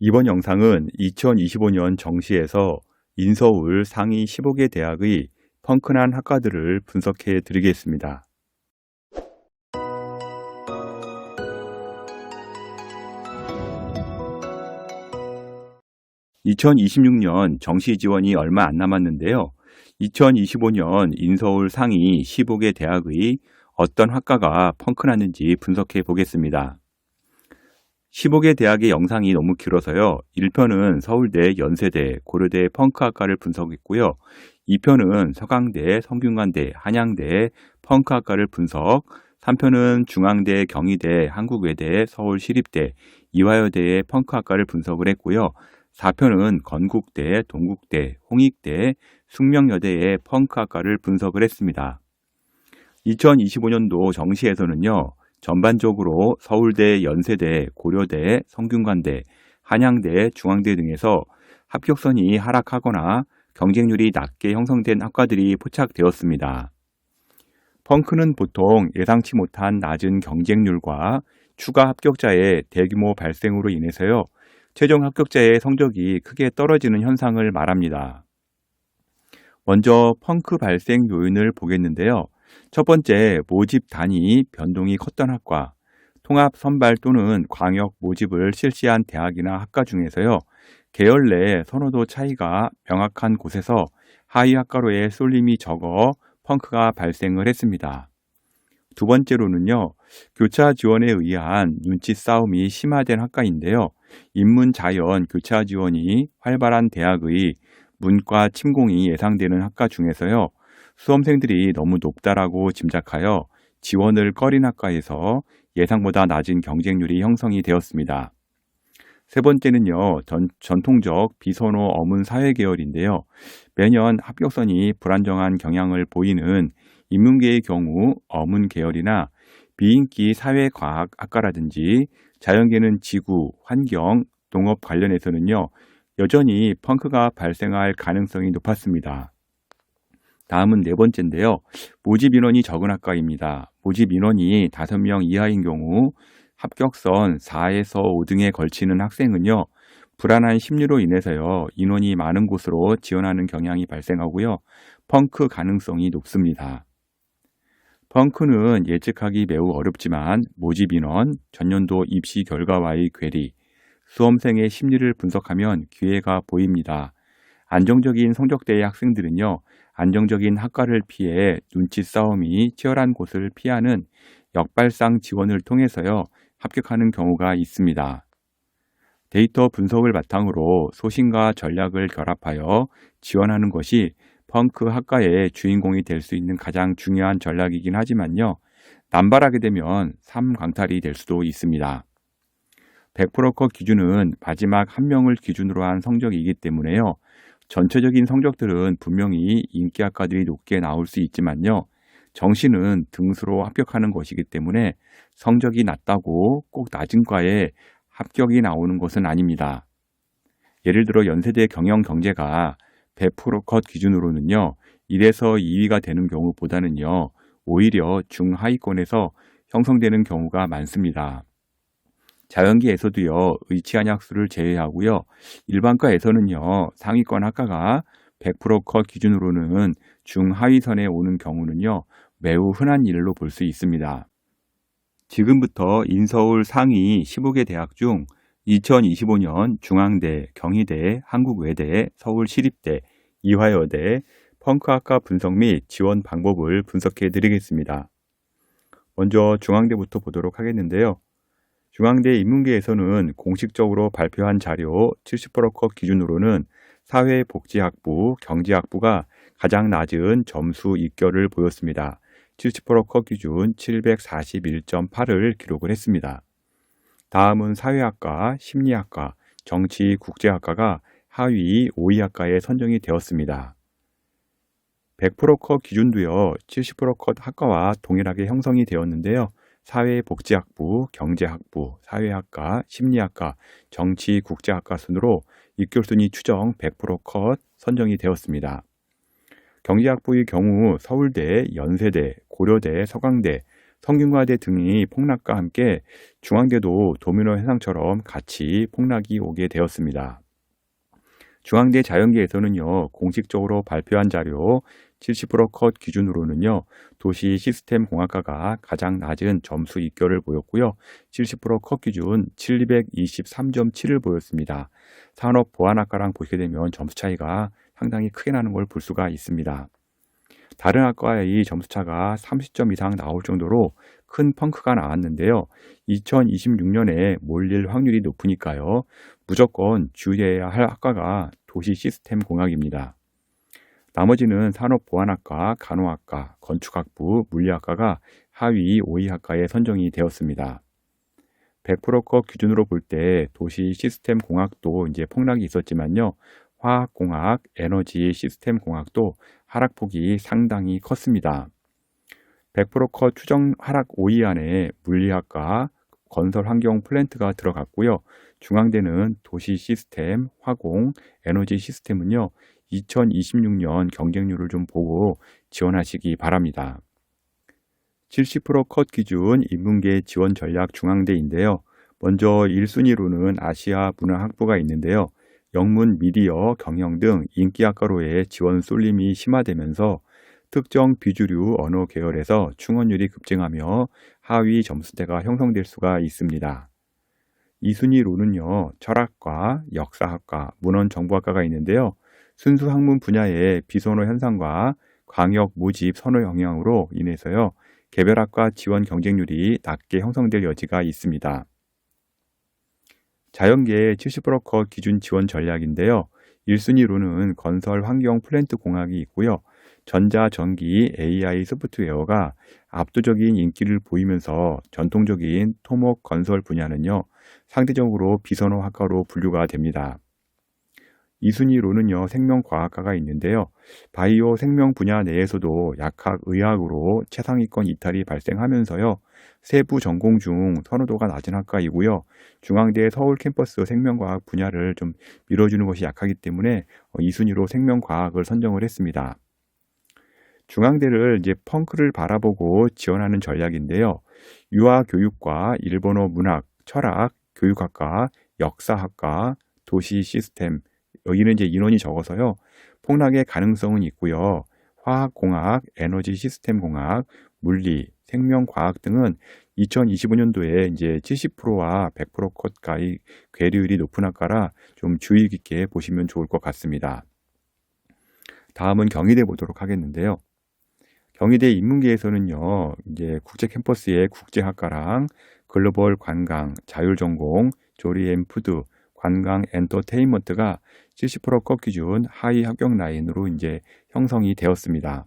이번 영상은 2025년 정시에서 인서울 상위 15개 대학의 펑크난 학과들을 분석해 드리겠습니다. 2026년 정시 지원이 얼마 안 남았는데요. 2025년 인서울 상위 15개 대학의 어떤 학과가 펑크났는지 분석해 보겠습니다. 15개 대학의 영상이 너무 길어서요. 1편은 서울대, 연세대, 고려대 펑크학과를 분석했고요. 2편은 서강대, 성균관대, 한양대 펑크학과를 분석, 3편은 중앙대, 경희대, 한국외대, 서울시립대, 이화여대의 펑크학과를 분석을 했고요. 4편은 건국대, 동국대, 홍익대, 숙명여대의 펑크학과를 분석을 했습니다. 2025년도 정시에서는요. 전반적으로 서울대, 연세대, 고려대, 성균관대, 한양대, 중앙대 등에서 합격선이 하락하거나 경쟁률이 낮게 형성된 학과들이 포착되었습니다. 펑크는 보통 예상치 못한 낮은 경쟁률과 추가 합격자의 대규모 발생으로 인해서요. 최종 합격자의 성적이 크게 떨어지는 현상을 말합니다. 먼저 펑크 발생 요인을 보겠는데요. 첫 번째, 모집 단위 변동이 컸던 학과, 통합 선발 또는 광역 모집을 실시한 대학이나 학과 중에서요. 계열 내 선호도 차이가 명확한 곳에서 하위 학과로의 쏠림이 적어 펑크가 발생을 했습니다. 두 번째로는요. 교차 지원에 의한 눈치 싸움이 심화된 학과인데요. 인문 자연 교차 지원이 활발한 대학의 문과 침공이 예상되는 학과 중에서요. 수험생들이 너무 높다라고 짐작하여 지원을 꺼린 학과에서 예상보다 낮은 경쟁률이 형성이 되었습니다. 세 번째는요, 전통적 비선호 어문 사회 계열인데요. 매년 합격선이 불안정한 경향을 보이는 인문계의 경우 어문 계열이나 비인기 사회과학 학과라든지 자연계는 지구, 환경, 농업 관련해서는요, 여전히 펑크가 발생할 가능성이 높았습니다. 다음은 네 번째인데요. 모집 인원이 적은 학과입니다. 모집 인원이 5명 이하인 경우 합격선 4에서 5등에 걸치는 학생은요. 불안한 심리로 인해서요. 인원이 많은 곳으로 지원하는 경향이 발생하고요. 펑크 가능성이 높습니다. 펑크는 예측하기 매우 어렵지만 모집 인원, 전년도 입시 결과와의 괴리, 수험생의 심리를 분석하면 기회가 보입니다. 안정적인 성적대의 학생들은요. 안정적인 학과를 피해 눈치 싸움이 치열한 곳을 피하는 역발상 지원을 통해서요. 합격하는 경우가 있습니다. 데이터 분석을 바탕으로 소신과 전략을 결합하여 지원하는 것이 펑크 학과의 주인공이 될 수 있는 가장 중요한 전략이긴 하지만요. 남발하게 되면 삶강탈이 될 수도 있습니다. 100% 컷 기준은 마지막 한 명을 기준으로 한 성적이기 때문에요. 전체적인 성적들은 분명히 인기 학과들이 높게 나올 수 있지만요. 정시는 등수로 합격하는 것이기 때문에 성적이 낮다고 꼭 낮은 과에 합격이 나오는 것은 아닙니다. 예를 들어 연세대 경영경제가 100% 컷 기준으로는요. 1에서 2위가 되는 경우보다는요. 오히려 중하위권에서 형성되는 경우가 많습니다. 자연계에서도요. 의치한약수를 제외하고요. 일반과에서는요. 상위권 학과가 100% 컷 기준으로는 중하위선에 오는 경우는요. 매우 흔한 일로 볼 수 있습니다. 지금부터 인서울 상위 15개 대학 중 2025년 중앙대, 경희대, 한국외대, 서울시립대, 이화여대 펑크학과 분석 및 지원 방법을 분석해 드리겠습니다. 먼저 중앙대부터 보도록 하겠는데요. 중앙대 인문계에서는 공식적으로 발표한 자료 70% 컷 기준으로는 사회복지학부, 경제학부가 가장 낮은 점수 입결을 보였습니다. 70% 컷 기준 741.8을 기록을 했습니다. 다음은 사회학과, 심리학과, 정치국제학과가 하위 5위 학과에 선정이 되었습니다. 100% 컷 기준도요. 70% 컷 학과와 동일하게 형성이 되었는데요. 사회복지학부, 경제학부, 사회학과, 심리학과, 정치국제학과 순으로 입결순위 추정 100% 컷 선정이 되었습니다. 경제학부의 경우 서울대, 연세대, 고려대, 서강대, 성균관대 등이 폭락과 함께 중앙대도 도미노 현상처럼 같이 폭락이 오게 되었습니다. 중앙대 자연계에서는요, 공식적으로 발표한 자료 70% 컷 기준으로는요, 도시 시스템 공학과가 가장 낮은 점수 입결을 보였고요. 70%컷 기준 723.7을 보였습니다. 산업보안학과랑 보시게 되면 점수 차이가 상당히 크게 나는 걸 볼 수가 있습니다. 다른 학과의 점수 차가 30점 이상 나올 정도로 큰 펑크가 나왔는데요. 2026년에 몰릴 확률이 높으니까요. 무조건 주의해야 할 학과가 도시 시스템 공학입니다. 나머지는 산업보안학과, 간호학과, 건축학부, 물리학과가 하위 5위 학과에 선정이 되었습니다. 100%컷 기준으로 볼 때 도시 시스템 공학도 이제 폭락이 있었지만요. 화학공학, 에너지 시스템 공학도 하락폭이 상당히 컸습니다. 100%컷 추정 하락 5위 안에 물리학과, 건설 환경 플랜트가 들어갔고요. 중앙대는 도시 시스템, 화공, 에너지 시스템은요. 2026년 경쟁률을 좀 보고 지원하시기 바랍니다. 70%컷 기준 인문계 지원 전략 중앙대인데요. 먼저 1순위로는 아시아 문화학부가 있는데요. 영문, 미디어, 경영 등 인기학과로의 지원 쏠림이 심화되면서 특정 비주류 언어 계열에서 충원율이 급증하며 하위 점수대가 형성될 수가 있습니다. 2순위로는요. 철학과, 역사학과, 문헌정보학과가 있는데요. 순수 학문 분야의 비선호 현상과 광역 모집 선호 영향으로 인해서요. 개별학과 지원 경쟁률이 낮게 형성될 여지가 있습니다. 자연계의 70%컷 기준 지원 전략인데요. 1순위로는 건설 환경 플랜트 공학이 있고요. 전자, 전기, AI 소프트웨어가 압도적인 인기를 보이면서 전통적인 토목 건설 분야는요. 상대적으로 비선호 학과로 분류가 됩니다. 2순위로는요. 생명과학과가 있는데요. 바이오 생명 분야 내에서도 약학 의학으로 최상위권 이탈이 발생하면서요. 세부 전공 중 선호도가 낮은 학과이고요. 중앙대 서울 캠퍼스 생명과학 분야를 좀 밀어주는 것이 약하기 때문에 2순위로 생명과학을 선정을 했습니다. 중앙대를 이제 펑크를 바라보고 지원하는 전략인데요. 유아교육과 일본어 문학, 철학, 교육학과, 역사학과, 도시 시스템, 여기는 이제 인원이 적어서요. 폭락의 가능성은 있고요. 화학공학, 에너지 시스템 공학, 물리, 생명과학 등은 2025년도에 이제 70%와 100%컷가의 괴리율이 높은 학과라 좀 주의 깊게 보시면 좋을 것 같습니다. 다음은 경희대 보도록 하겠는데요. 경희대 인문계에서는요, 이제 국제 캠퍼스의 국제학과랑 글로벌 관광, 자율전공, 조리 앤 푸드, 관광 엔터테인먼트가 70%컷 기준 하위 합격 라인으로 이제 형성이 되었습니다.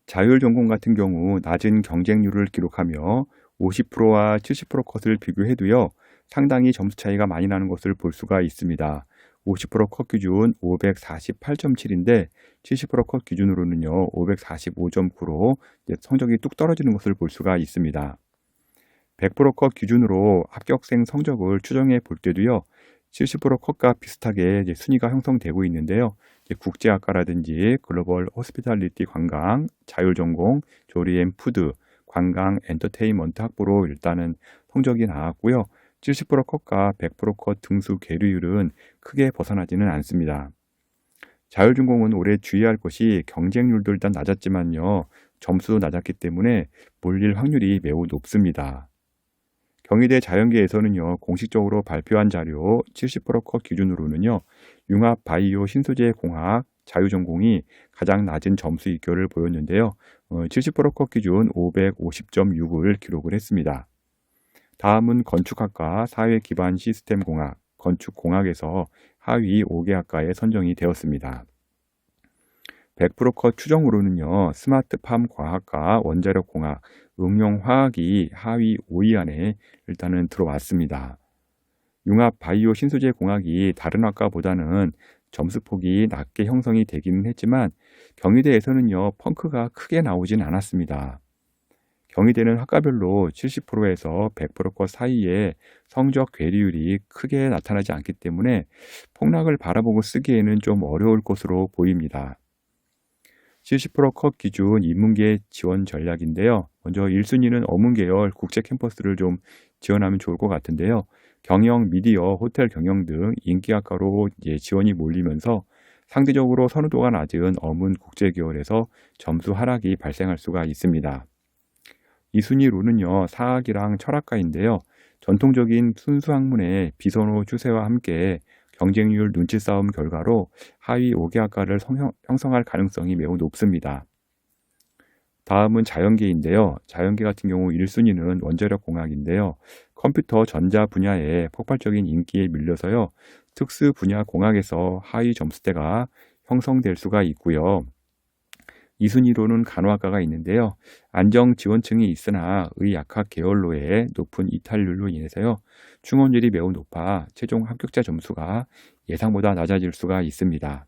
자율전공 같은 경우 낮은 경쟁률을 기록하며 50%와 70%컷을 비교해도요, 상당히 점수 차이가 많이 나는 것을 볼 수가 있습니다. 50%컷 기준 548.7인데 70%컷 기준으로는요 545.9로 성적이 뚝 떨어지는 것을 볼 수가 있습니다. 100%컷 기준으로 합격생 성적을 추정해 볼 때도요 70%컷과 비슷하게 순위가 형성되고 있는데요. 국제학과라든지 글로벌 호스피탈리티 관광, 자율전공, 조리 앤 푸드, 관광 엔터테인먼트 학부로 일단은 성적이 나왔고요. 70%컷과 100%컷 등수 계류율은 크게 벗어나지는 않습니다. 자율전공은 올해 주의할 것이 경쟁률도 일단 낮았지만요. 점수도 낮았기 때문에 몰릴 확률이 매우 높습니다. 경희대 자연계에서는요. 공식적으로 발표한 자료 70%컷 기준으로는요. 융합 바이오 신소재 공학 자유전공이 가장 낮은 점수 입결을 보였는데요. 70%컷 기준 550.6을 기록을 했습니다. 다음은 건축학과 사회기반 시스템공학, 건축공학에서 하위 5개 학과에 선정이 되었습니다. 100%컷 추정으로는요. 스마트팜 과학과 원자력공학, 응용화학이 하위 5위 안에 일단은 들어왔습니다. 융합 바이오 신소재 공학이 다른 학과보다는 점수폭이 낮게 형성이 되기는 했지만 경희대에서는요. 펑크가 크게 나오진 않았습니다. 경희대는 학과별로 70%에서 100%컷 사이에 성적 괴리율이 크게 나타나지 않기 때문에 폭락을 바라보고 쓰기에는 좀 어려울 것으로 보입니다. 70%컷 기준 인문계 지원 전략인데요. 먼저 1순위는 어문계열 국제 캠퍼스를 좀 지원하면 좋을 것 같은데요. 경영, 미디어, 호텔 경영 등 인기학과로 이제 지원이 몰리면서 상대적으로 선호도가 낮은 어문 국제계열에서 점수 하락이 발생할 수가 있습니다. 2순위로는요, 사학이랑 철학과인데요. 전통적인 순수 학문의 비선호 추세와 함께 경쟁률 눈치 싸움 결과로 하위 5개 학과를 형성할 가능성이 매우 높습니다. 다음은 자연계인데요. 자연계 같은 경우 1순위는 원자력 공학인데요. 컴퓨터 전자 분야의 폭발적인 인기에 밀려서요. 특수 분야 공학에서 하위 점수대가 형성될 수가 있고요. 2순위로는 간호학과가 있는데요. 안정 지원층이 있으나 의약학 계열로의 높은 이탈률로 인해서요. 충원율이 매우 높아 최종 합격자 점수가 예상보다 낮아질 수가 있습니다.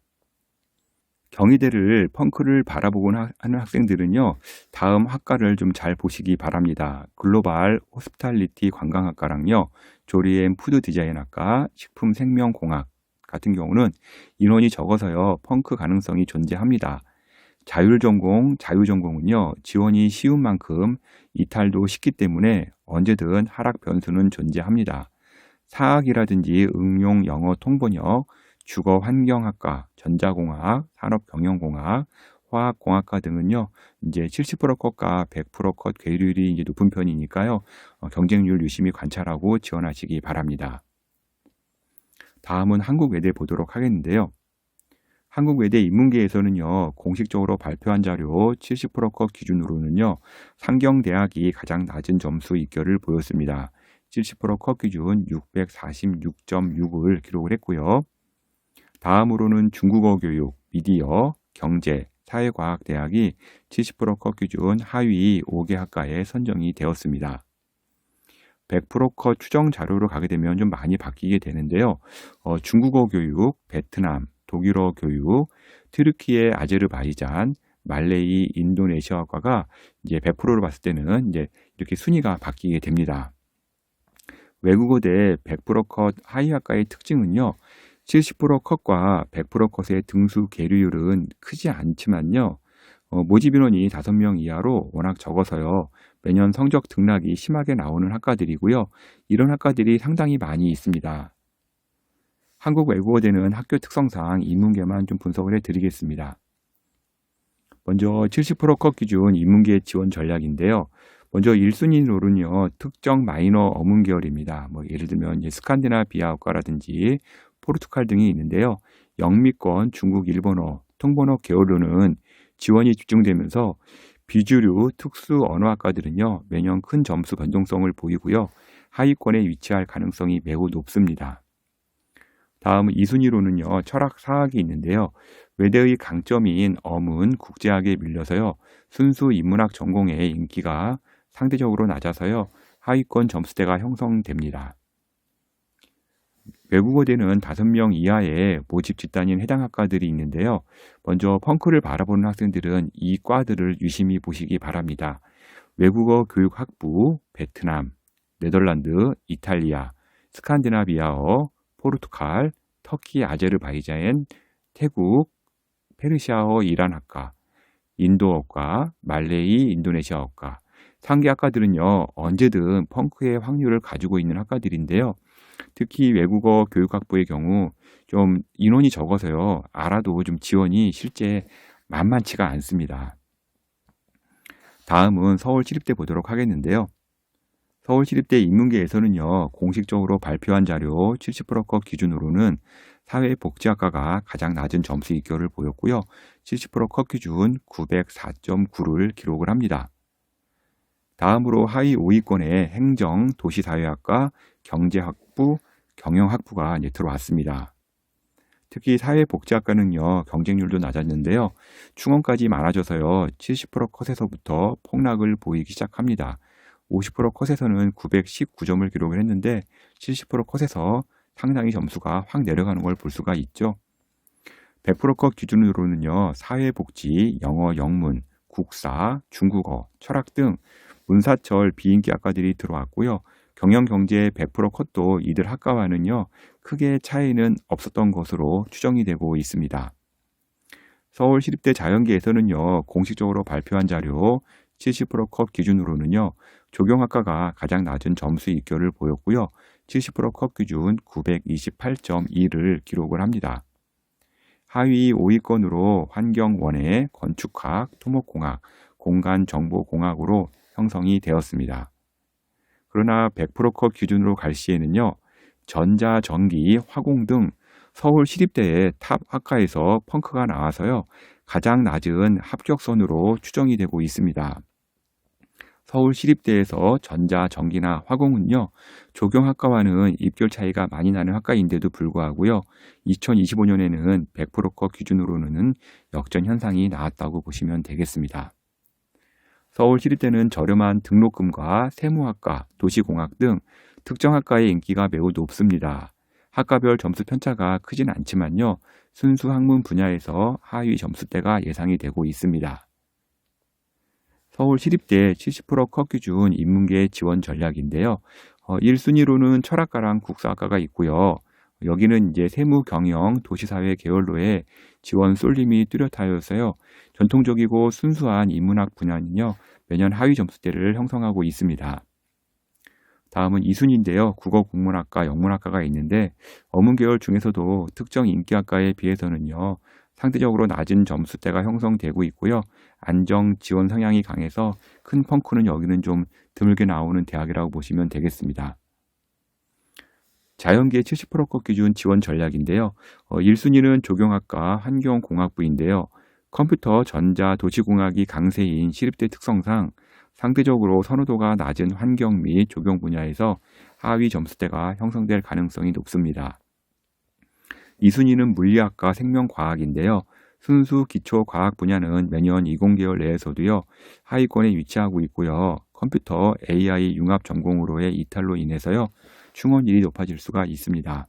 경희대를 펑크를 바라보고 하는 학생들은요, 다음 학과를 좀 잘 보시기 바랍니다. 글로벌 호스피탈리티 관광학과랑요, 조리앤 푸드 디자인학과, 식품 생명공학 같은 경우는 인원이 적어서요, 펑크 가능성이 존재합니다. 자율전공, 자유전공은요, 지원이 쉬운 만큼 이탈도 쉽기 때문에 언제든 하락 변수는 존재합니다. 사학이라든지 응용 영어 통번역, 주거 환경학과, 전자공학, 산업경영공학, 화학공학과 등은요, 이제 70% 컷과 100% 컷 괴율이 이제 높은 편이니까요, 경쟁률 유심히 관찰하고 지원하시기 바랍니다. 다음은 한국외대 보도록 하겠는데요. 한국외대 인문계에서는요, 공식적으로 발표한 자료 70% 컷 기준으로는요, 상경대학이 가장 낮은 점수 입결을 보였습니다. 70% 컷 기준 646.6을 기록을 했고요. 다음으로는 중국어 교육, 미디어, 경제, 사회과학대학이 70% 컷 기준 하위 5개 학과에 선정이 되었습니다. 100% 컷 추정 자료로 가게 되면 좀 많이 바뀌게 되는데요. 중국어 교육, 베트남, 독일어 교육, 트르키예 아제르바이잔, 말레이, 인도네시아과가 이제 100%로 봤을 때는 이제 이렇게 순위가 바뀌게 됩니다. 외국어대 100% 컷 하위 학과의 특징은요. 70% 컷과 100% 컷의 등수 계류율은 크지 않지만요. 모집 인원이 5명 이하로 워낙 적어서요. 매년 성적 등락이 심하게 나오는 학과들이고요. 이런 학과들이 상당히 많이 있습니다. 한국외국어대는 학교 특성상 인문계만 좀 분석을 해드리겠습니다. 먼저 70% 컷 기준 인문계 지원 전략인데요. 먼저 1순위로는요. 특정 마이너 어문 계열입니다. 예를 들면 스칸디나비아어과라든지 포르투갈 등이 있는데요. 영미권, 중국, 일본어, 통번역 계열로는 지원이 집중되면서 비주류 특수 언어학과들은요. 매년 큰 점수 변동성을 보이고요. 하위권에 위치할 가능성이 매우 높습니다. 다음 2순위로는요. 철학 사학이 있는데요. 외대의 강점인 어문, 국제학에 밀려서요. 순수 인문학 전공의 인기가 상대적으로 낮아서요. 하위권 점수대가 형성됩니다. 외국어대는 5명 이하의 모집 집단인 해당 학과들이 있는데요. 먼저 펑크를 바라보는 학생들은 이 과들을 유심히 보시기 바랍니다. 외국어 교육학부, 베트남, 네덜란드, 이탈리아, 스칸디나비아어, 포르투갈, 터키, 아제르바이잔, 태국, 페르시아어, 이란학과, 인도어과, 말레이, 인도네시아어과, 상계 학과들은요, 언제든 펑크의 확률을 가지고 있는 학과들인데요. 특히 외국어 교육학부의 경우 좀 인원이 적어서요. 알아도 좀 지원이 실제 만만치가 않습니다. 다음은 서울시립대 보도록 하겠는데요. 서울시립대 인문계에서는요. 공식적으로 발표한 자료 70% 컷 기준으로는 사회복지학과가 가장 낮은 점수 입결을 보였고요. 70% 컷 기준 904.9를 기록을 합니다. 다음으로 하위 5위권의 행정, 도시사회학과, 경제학부, 경영학부가 들어왔습니다. 특히 사회복지학과는요, 경쟁률도 낮았는데요. 충원까지 많아져서요, 70% 컷에서부터 폭락을 보이기 시작합니다. 50% 컷에서는 919점을 기록을 했는데 70% 컷에서 상당히 점수가 확 내려가는 걸 볼 수가 있죠. 100% 컷 기준으로는요, 사회복지, 영어, 영문, 국사, 중국어, 철학 등 문사철 비인기 학과들이 들어왔고요. 경영경제 100% 컷도 이들 학과와는요, 크게 차이는 없었던 것으로 추정이 되고 있습니다. 서울시립대 자연계에서는요, 공식적으로 발표한 자료 70% 컷 기준으로는요. 조경학과가 가장 낮은 점수 입결을 보였고요. 70% 컷 기준 928.2를 기록을 합니다. 하위 5위권으로 환경원해, 건축학, 토목공학, 공간정보공학으로 형성이 되었습니다. 그러나 100% 컷 기준으로 갈 시에는요. 전자, 전기, 화공 등 서울 시립대의 탑 학과에서 펑크가 나와서요. 가장 낮은 합격선으로 추정이 되고 있습니다. 서울 시립대에서 전자, 전기나 화공은요. 조경학과와는 입결 차이가 많이 나는 학과인데도 불구하고요. 2025년에는 100%컷 기준으로는 역전 현상이 나왔다고 보시면 되겠습니다. 서울 시립대는 저렴한 등록금과 세무학과, 도시공학 등 특정 학과의 인기가 매우 높습니다. 학과별 점수 편차가 크진 않지만요. 순수 학문 분야에서 하위 점수대가 예상이 되고 있습니다. 서울 시립대 70% 컷 기준 인문계 지원 전략인데요. 1순위로는 철학과랑 국사학과가 있고요. 여기는 이제 세무, 경영, 도시사회 계열로의 지원 쏠림이 뚜렷하여서요. 전통적이고 순수한 인문학 분야는요. 매년 하위 점수대를 형성하고 있습니다. 다음은 2순위인데요. 국어국문학과, 영문학과가 있는데 어문 계열 중에서도 특정 인기학과에 비해서는요. 상대적으로 낮은 점수대가 형성되고 있고요. 안정 지원 성향이 강해서 큰 펑크는 여기는 좀 드물게 나오는 대학이라고 보시면 되겠습니다. 자연계 70%컷 기준 지원 전략인데요. 1순위는 조경학과 환경공학부인데요. 컴퓨터, 전자, 도시공학이 강세인 시립대 특성상 상대적으로 선호도가 낮은 환경 및 조경 분야에서 하위 점수대가 형성될 가능성이 높습니다. 2순위는 물리학과 생명과학인데요. 순수 기초과학 분야는 매년 이공계열 내에서도요. 하위권에 위치하고 있고요. 컴퓨터, AI 융합 전공으로의 이탈로 인해서요. 충원율이 높아질 수가 있습니다.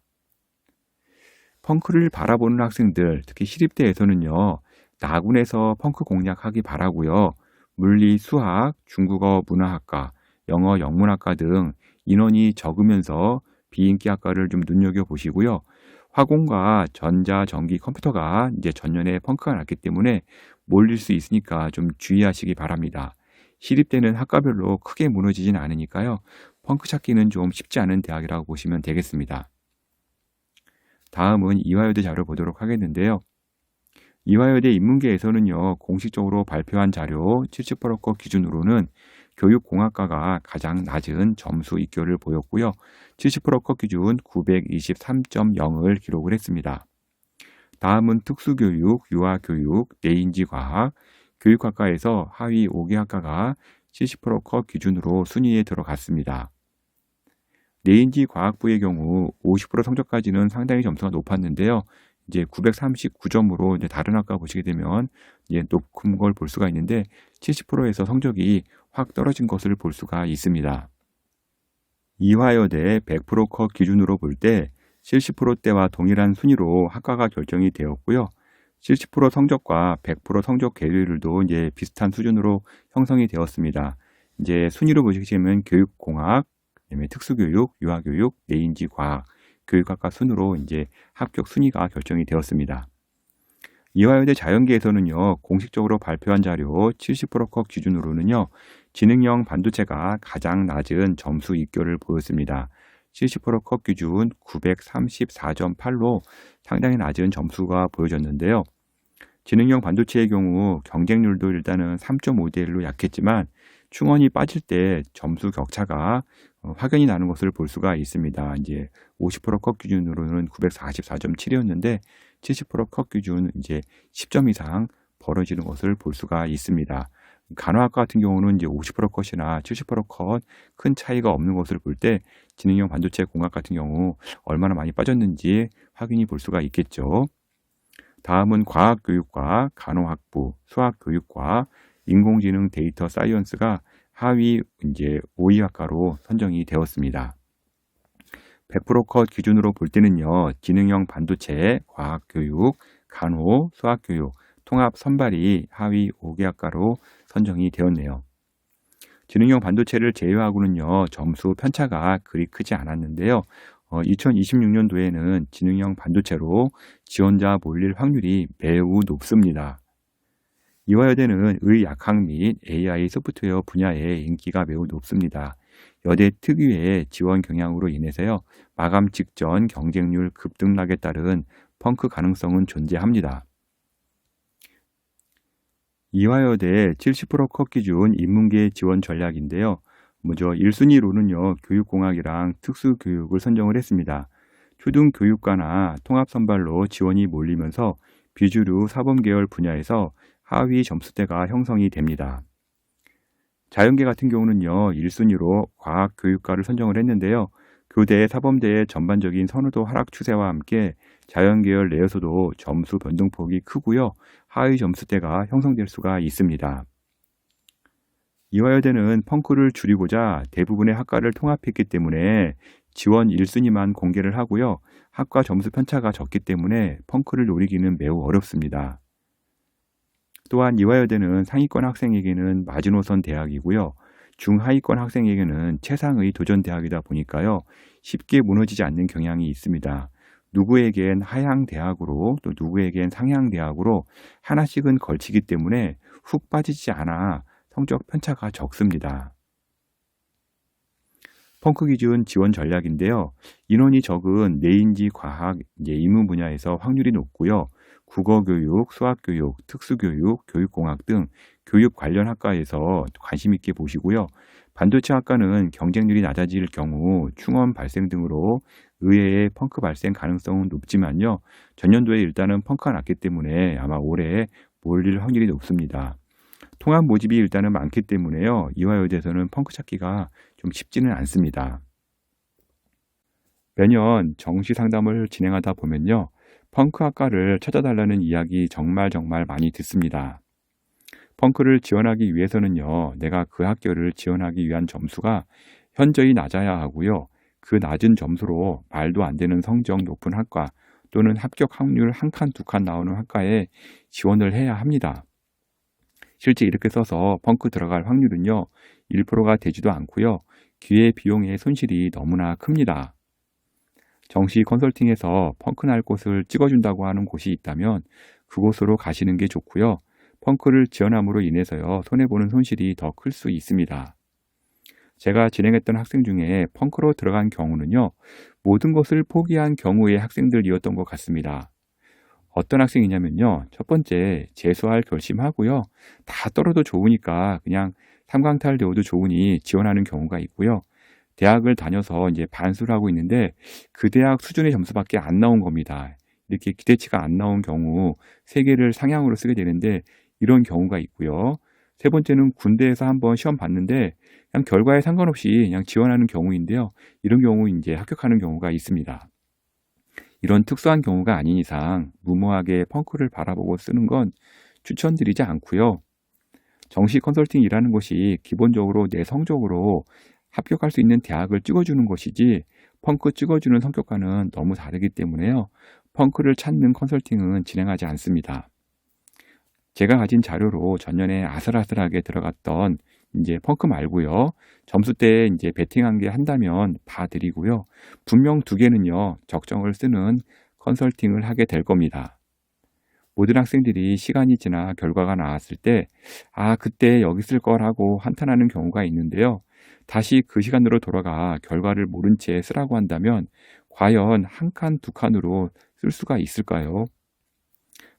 펑크를 바라보는 학생들, 특히 시립대에서는요. 나군에서 펑크 공략하기 바라고요. 물리, 수학, 중국어, 문화학과, 영어, 영문학과 등 인원이 적으면서 비인기 학과를 좀 눈여겨보시고요. 화공과 전자, 전기, 컴퓨터가 이제 전년에 펑크가 났기 때문에 몰릴 수 있으니까 좀 주의하시기 바랍니다. 시립대는 학과별로 크게 무너지진 않으니까요. 펑크 찾기는 좀 쉽지 않은 대학이라고 보시면 되겠습니다. 다음은 이화여대 자료 보도록 하겠는데요. 이화여대 인문계에서는요. 공식적으로 발표한 자료 70%컷 기준으로는 교육공학과가 가장 낮은 점수 입결을 보였고요. 70%컷 기준 923.0을 기록을 했습니다. 다음은 특수교육, 유아교육, 내인지과학, 교육학과에서 하위 5개 학과가 70%컷 기준으로 순위에 들어갔습니다. 내인지과학부의 경우 50% 성적까지는 상당히 점수가 높았는데요. 이제 939점으로 이제 다른 학과 보시게 되면 이제 높은 걸 볼 수가 있는데 70%에서 성적이 확 떨어진 것을 볼 수가 있습니다. 이화여대 100%컷 기준으로 볼 때 70%대와 동일한 순위로 학과가 결정이 되었고요. 70% 성적과 100% 성적 계류율도 이제 비슷한 수준으로 형성이 되었습니다. 이제 순위로 보시면 교육공학, 그다음에 특수교육, 유아교육, 내인지과학, 교육학과 순으로 이제 합격 순위가 결정이 되었습니다. 이화여대 자연계에서는요, 공식적으로 발표한 자료 70%컷 기준으로는요, 지능형 반도체가 가장 낮은 점수 입결을 보였습니다. 70%컷 기준 934.8로 상당히 낮은 점수가 보여졌는데요. 지능형 반도체의 경우 경쟁률도 일단은 3.5대 1로 약했지만 충원이 빠질 때 점수 격차가 확연히 나는 것을 볼 수가 있습니다. 이제 50%컷 기준으로는 944.7이었는데 70%컷 기준 이제 10점 이상 벌어지는 것을 볼 수가 있습니다. 간호학과 같은 경우는 이제 50%컷이나 70%컷 큰 차이가 없는 것을 볼 때 지능형 반도체 공학 같은 경우 얼마나 많이 빠졌는지 확인이 볼 수가 있겠죠. 다음은 과학교육과 간호학부, 수학교육과 인공지능 데이터 사이언스가 하위 이제 5위 학과로 선정이 되었습니다. 100%컷 기준으로 볼 때는요, 지능형 반도체, 과학교육, 간호, 수학교육, 통합 선발이 하위 5개 학과로 선정이 되었네요. 지능형 반도체를 제외하고는요, 점수 편차가 그리 크지 않았는데요. 2026년도에는 지능형 반도체로 지원자 몰릴 확률이 매우 높습니다. 이화여대는 의약학 및 AI 소프트웨어 분야의 인기가 매우 높습니다. 여대 특유의 지원 경향으로 인해서요, 마감 직전 경쟁률 급등락에 따른 펑크 가능성은 존재합니다. 이화여대 70% 컷 기준 인문계 지원 전략인데요. 먼저 1순위로는요, 교육공학이랑 특수교육을 선정을 했습니다. 초등교육과나 통합선발로 지원이 몰리면서 비주류 사범계열 분야에서 하위 점수대가 형성이 됩니다. 자연계 같은 경우는요, 1순위로 과학교육과를 선정을 했는데요. 교대 사범대의 전반적인 선호도 하락 추세와 함께 자연계열 내에서도 점수 변동폭이 크고요. 하위 점수대가 형성될 수가 있습니다. 이화여대는 펑크를 줄이고자 대부분의 학과를 통합했기 때문에 지원 1순위만 공개를 하고요. 학과 점수 편차가 적기 때문에 펑크를 노리기는 매우 어렵습니다. 또한 이화여대는 상위권 학생에게는 마지노선 대학이고요. 중하위권 학생에게는 최상의 도전 대학이다 보니까요. 쉽게 무너지지 않는 경향이 있습니다. 누구에겐 하향 대학으로 또 누구에겐 상향 대학으로 하나씩은 걸치기 때문에 훅 빠지지 않아 성적 편차가 적습니다. 펑크 기준 지원 전략인데요. 인원이 적은 내인지 과학, 인문 분야에서 확률이 높고요. 국어교육, 수학교육, 특수교육, 교육공학 등 교육 관련 학과에서 관심 있게 보시고요. 반도체 학과는 경쟁률이 낮아질 경우 충원 발생 등으로 의외의 펑크 발생 가능성은 높지만요. 전년도에 일단은 펑크가 났기 때문에 아마 올해 몰릴 확률이 높습니다. 통합 모집이 일단은 많기 때문에요. 이화여대에서는 펑크 찾기가 좀 쉽지는 않습니다. 매년 정시 상담을 진행하다 보면요. 펑크 학과를 찾아달라는 이야기 정말 많이 듣습니다. 펑크를 지원하기 위해서는요. 내가 그 학교를 지원하기 위한 점수가 현저히 낮아야 하고요. 그 낮은 점수로 말도 안 되는 성적 높은 학과 또는 합격 확률 한 칸, 두 칸 나오는 학과에 지원을 해야 합니다. 실제 이렇게 써서 펑크 들어갈 확률은요. 1%가 되지도 않고요. 기회 비용의 손실이 너무나 큽니다. 정시 컨설팅에서 펑크 날 곳을 찍어준다고 하는 곳이 있다면 그곳으로 가시는 게 좋고요. 펑크를 지원함으로 인해서요. 손해보는 손실이 더 클 수 있습니다. 제가 진행했던 학생 중에 펑크로 들어간 경우는요. 모든 것을 포기한 경우의 학생들이었던 것 같습니다. 어떤 학생이냐면요. 첫 번째, 재수할 결심하고요. 다 떨어도 좋으니까 그냥 삼강탈 되어도 좋으니 지원하는 경우가 있고요. 대학을 다녀서 이제 반수를 하고 있는데 그 대학 수준의 점수밖에 안 나온 겁니다. 이렇게 기대치가 안 나온 경우 3개를 상향으로 쓰게 되는데 이런 경우가 있고요. 세 번째는 군대에서 한번 시험 봤는데 그냥 결과에 상관없이 그냥 지원하는 경우인데요. 이런 경우 이제 합격하는 경우가 있습니다. 이런 특수한 경우가 아닌 이상 무모하게 펑크를 바라보고 쓰는 건 추천드리지 않고요. 정시 컨설팅이라는 것이 기본적으로 내 성적으로 합격할 수 있는 대학을 찍어주는 것이지 펑크 찍어주는 성격과는 너무 다르기 때문에요. 펑크를 찾는 컨설팅은 진행하지 않습니다. 제가 가진 자료로 전년에 아슬아슬하게 들어갔던 이제 펑크 말고요. 점수대에 이제 베팅한 게 한다면 봐드리고요. 분명 2개는요. 적정을 쓰는 컨설팅을 하게 될 겁니다. 모든 학생들이 시간이 지나 결과가 나왔을 때 그때 여기 쓸 걸 하고 한탄하는 경우가 있는데요. 다시 그 시간으로 돌아가 결과를 모른 채 쓰라고 한다면 과연 한 칸, 두 칸으로 쓸 수가 있을까요?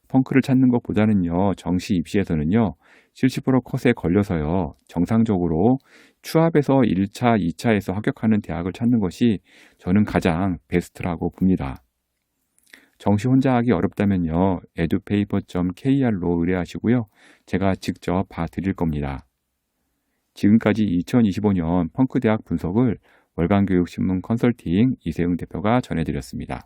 펑크를 찾는 것보다는요. 정시 입시에서는요. 70% 컷에 걸려서요. 정상적으로 추합에서 1차, 2차에서 합격하는 대학을 찾는 것이 저는 가장 베스트라고 봅니다. 정시 혼자 하기 어렵다면요. edupaper.kr로 의뢰하시고요. 제가 직접 봐드릴 겁니다. 지금까지 2025년 펑크 대학 분석을 월간교육신문 컨설팅 이세웅 대표가 전해드렸습니다.